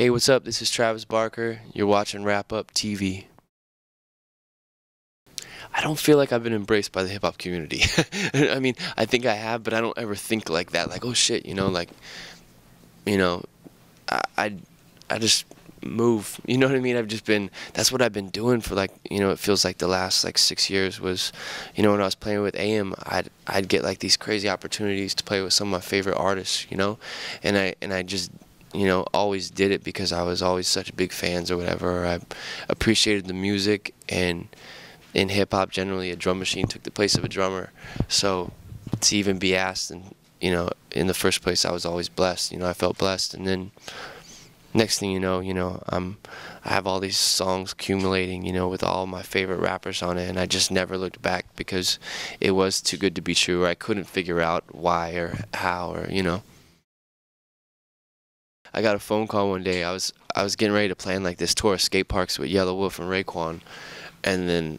Hey, what's up? This is Travis Barker. You're watching Wrap Up TV. I don't feel like I've been embraced by the hip hop community. I mean, I think I have, but I don't ever think like that. Like, oh shit, you know, I, I, I just move. You know what I mean? That's what I've been doing for like, it feels like the last like 6 years was, when I was playing with AM, I'd get like these crazy opportunities to play with some of my favorite artists, and I just always did it because I was always such big fans or whatever. Or I appreciated the music, and in hip hop generally a drum machine took the place of a drummer. So to even be asked, and in the first place I was always blessed. I felt blessed, and then next thing you know, I have all these songs accumulating, with all my favorite rappers on it, and I just never looked back because it was too good to be true. Or I couldn't figure out why or how, or I got a phone call one day. I was getting ready to plan like this tour of skate parks with Yellow Wolf and Raekwon, and then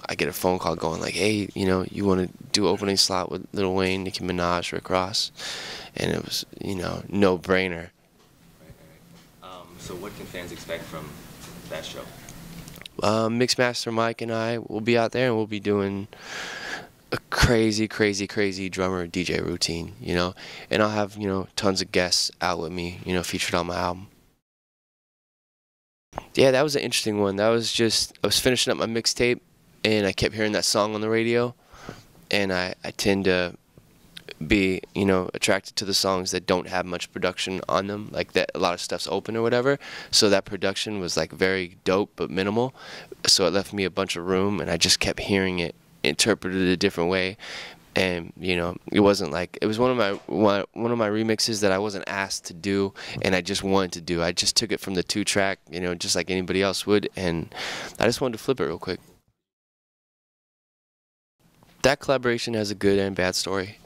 I get a phone call going like, hey, you want to do opening slot with Lil Wayne, Nicki Minaj, Rick Ross, and it was no brainer. So what can fans expect from that show? Mixmaster Mike and I will be out there, and we'll be doing a crazy drummer DJ routine, and I'll have, tons of guests out with me, featured on my album. Yeah, that was an interesting one. That was just, I was finishing up my mixtape, and I kept hearing that song on the radio, and I tend to be, attracted to the songs that don't have much production on them, like that a lot of stuff's open or whatever. So that production was like very dope but minimal, so it left me a bunch of room, and I just kept hearing it interpreted a different way. And it wasn't like, it was one of my remixes that I wasn't asked to do, and I just wanted to do. I just took it from the 2-track, just like anybody else would, and I just wanted to flip it real quick. That collaboration has a good and bad story.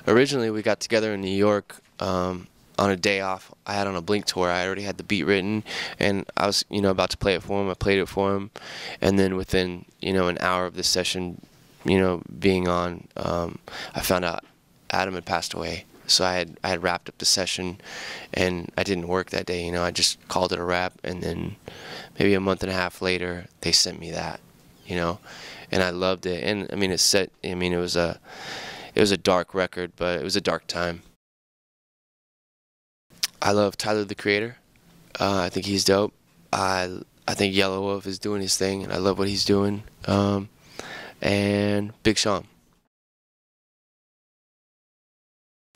Originally we got together in New York on a day off I had on a Blink tour. I already had the beat written, and I was about to play it for him. I played it for him, and then within an hour of the session being on, I found out Adam had passed away. So I had wrapped up the session, and I didn't work that day. I just called it a wrap, and then maybe a month and a half later they sent me that, and I loved it. And I mean, it was a dark record, but it was a dark time. I love Tyler, the Creator. I think he's dope. I think Yellow Wolf is doing his thing, and I love what he's doing. And Big Sean.